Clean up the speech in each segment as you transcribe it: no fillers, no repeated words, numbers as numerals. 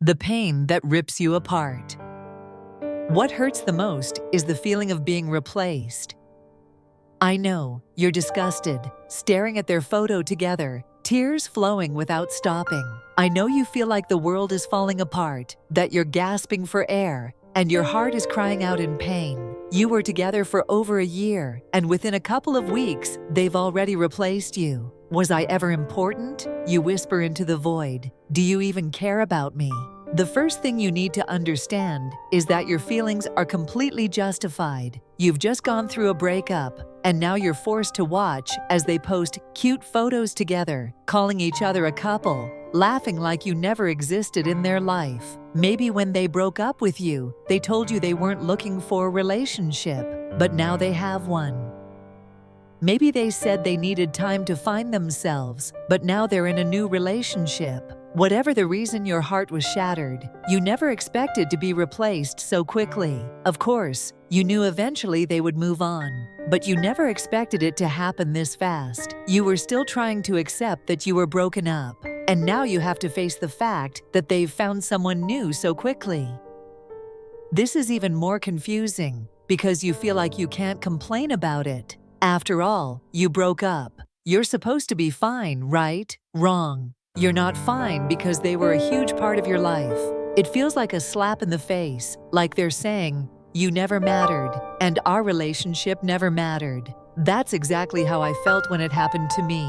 The pain that rips you apart. What hurts the most is the feeling of being replaced. I know, you're disgusted, staring at their photo together, tears flowing without stopping. I know you feel like the world is falling apart, that you're gasping for air, and your heart is crying out in pain. You were together for over a year, and within a couple of weeks, they've already replaced you. Was I ever important? You whisper into the void. Do you even care about me? The first thing you need to understand is that your feelings are completely justified. You've just gone through a breakup, and now you're forced to watch as they post cute photos together, calling each other a couple, laughing like you never existed in their life. Maybe when they broke up with you, they told you they weren't looking for a relationship, but now they have one. Maybe they said they needed time to find themselves, but now they're in a new relationship. Whatever the reason your heart was shattered, you never expected to be replaced so quickly. Of course, you knew eventually they would move on, but you never expected it to happen this fast. You were still trying to accept that you were broken up, and now you have to face the fact that they've found someone new so quickly. This is even more confusing because you feel like you can't complain about it. After all, you broke up. You're supposed to be fine, right? Wrong. You're not fine because they were a huge part of your life. It feels like a slap in the face, like they're saying, "You never mattered, and our relationship never mattered." That's exactly how I felt when it happened to me.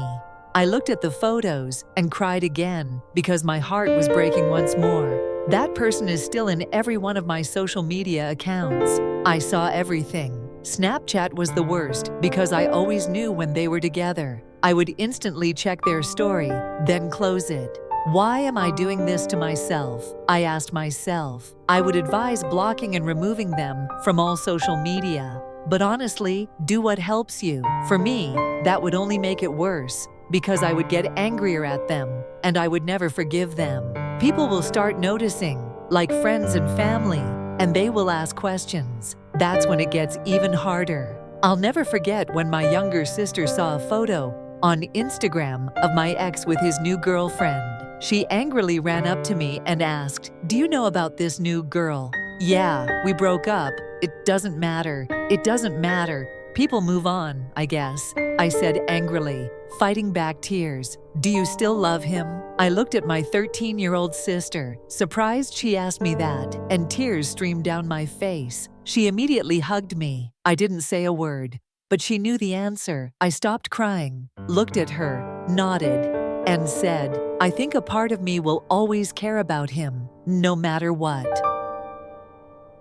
I looked at the photos and cried again because my heart was breaking once more. That person is still in every one of my social media accounts. I saw everything. Snapchat was the worst because I always knew when they were together. I would instantly check their story, then close it. Why am I doing this to myself? I asked myself. I would advise blocking and removing them from all social media. But honestly, do what helps you. For me, that would only make it worse because I would get angrier at them and I would never forgive them. People will start noticing, like friends and family, and they will ask questions. That's when it gets even harder. I'll never forget when my younger sister saw a photo on Instagram of my ex with his new girlfriend. She angrily ran up to me and asked, "Do you know about this new girl?" "Yeah, we broke up. It doesn't matter. It doesn't matter. People move on, I guess," I said angrily, fighting back tears. "Do you still love him?" I looked at my 13-year-old sister, surprised she asked me that, and tears streamed down my face. She immediately hugged me. I didn't say a word, but she knew the answer. I stopped crying, looked at her, nodded, and said, "I think a part of me will always care about him, no matter what."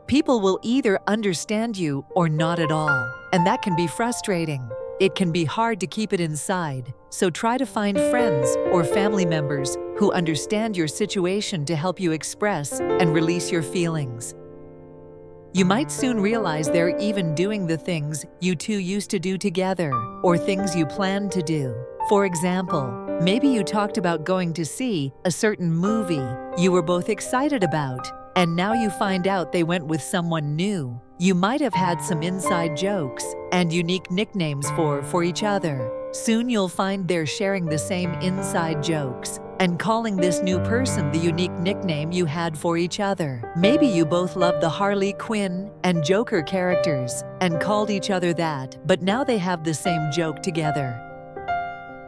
People will either understand you or not at all, and that can be frustrating. It can be hard to keep it inside, so try to find friends or family members who understand your situation to help you express and release your feelings. You might soon realize they're even doing the things you two used to do together, or things you planned to do. For example, maybe you talked about going to see a certain movie you were both excited about, and now you find out they went with someone new. You might have had some inside jokes and unique nicknames for each other. Soon you'll find they're sharing the same inside jokes and calling this new person the unique nickname you had for each other. Maybe you both loved the Harley Quinn and Joker characters and called each other that, but now they have the same joke together.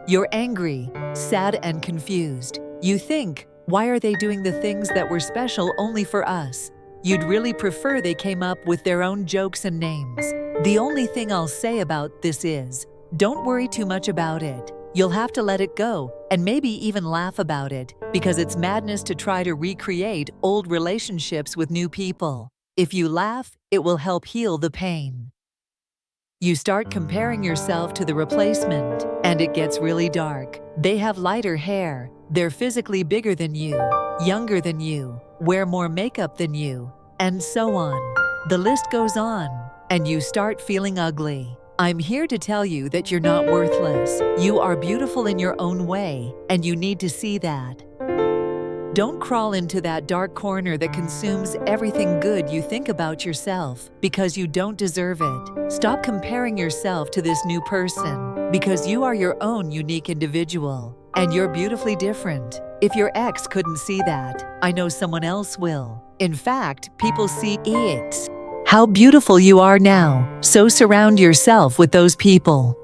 You're angry, sad, and confused. You think, why are they doing the things that were special only for us? You'd really prefer they came up with their own jokes and names. The only thing I'll say about this is, don't worry too much about it. You'll have to let it go and maybe even laugh about it because it's madness to try to recreate old relationships with new people. If you laugh, it will help heal the pain. You start comparing yourself to the replacement, and it gets really dark. They have lighter hair, they're physically bigger than you, younger than you, wear more makeup than you, and so on. The list goes on, and you start feeling ugly. I'm here to tell you that you're not worthless. You are beautiful in your own way, and you need to see that. Don't crawl into that dark corner that consumes everything good you think about yourself because you don't deserve it. Stop comparing yourself to this new person. because you are your own unique individual, and you're beautifully different. If your ex couldn't see that, I know someone else will. In fact, people see it. How beautiful you are now, so surround yourself with those people.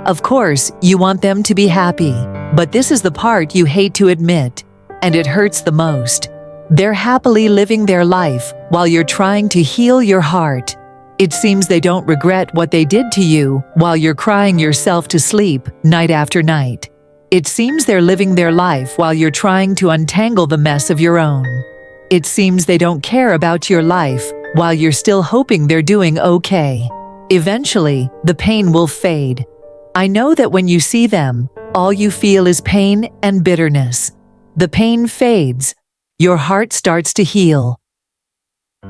Of course, you want them to be happy, but this is the part you hate to admit, and it hurts the most. They're happily living their life while you're trying to heal your heart. It seems they don't regret what they did to you while you're crying yourself to sleep night after night. It seems they're living their life while you're trying to untangle the mess of your own. It seems they don't care about your life while you're still hoping they're doing okay. Eventually, the pain will fade. I know that when you see them, all you feel is pain and bitterness. The pain fades. Your heart starts to heal.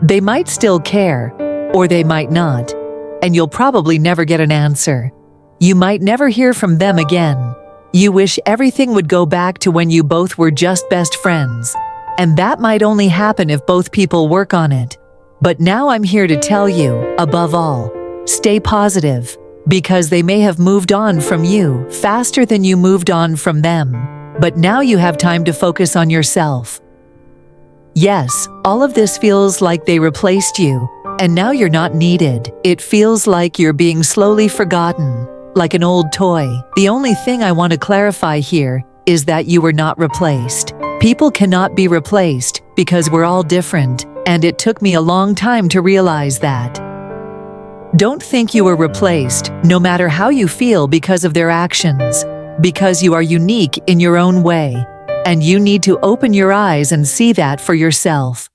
They might still care, or they might not, and you'll probably never get an answer. You might never hear from them again. You wish everything would go back to when you both were just best friends, and that might only happen if both people work on it. But now I'm here to tell you, above all, stay positive, because they may have moved on from you faster than you moved on from them. But now you have time to focus on yourself. Yes, all of this feels like they replaced you, and now you're not needed. It feels like you're being slowly forgotten, like an old toy. The only thing I want to clarify here is that you were not replaced. People cannot be replaced because we're all different, and it took me a long time to realize that. Don't think you were replaced, no matter how you feel because of their actions, because you are unique in your own way, and you need to open your eyes and see that for yourself.